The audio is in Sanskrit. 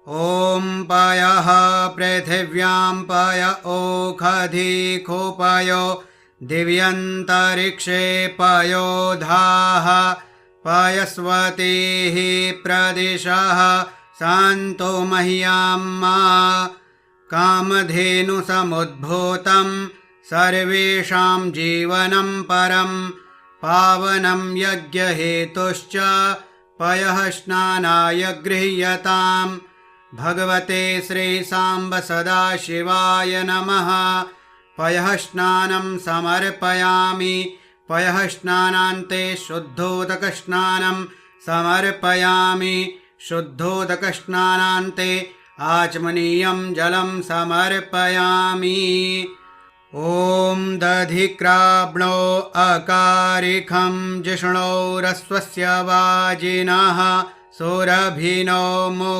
ॐ पयः पृथिव्यां पय ओखधिखोपयो दिव्यन्तरिक्षे पयोधाः पयस्वतीः प्रदिशः सन्तु मह्यं कामधेनुसमुद्भूतं सर्वेषां जीवनं परं पावनं यज्ञहेतुश्च पयः स्नानाय गृह्यताम्। भगवते श्रीसाम्ब सदाशिवाय नमः। पयः स्नानं समर्पयामि। पयः स्नानान्ते शुद्धोदकस्नानं समर्पयामि। शुद्धोदकस्नानान्ते आचमनीयं जलं समर्पयामि। ॐ दधिक्राब्णो अकारिखं जिष्णोरस्वस्य वाजिनः सुरभिनो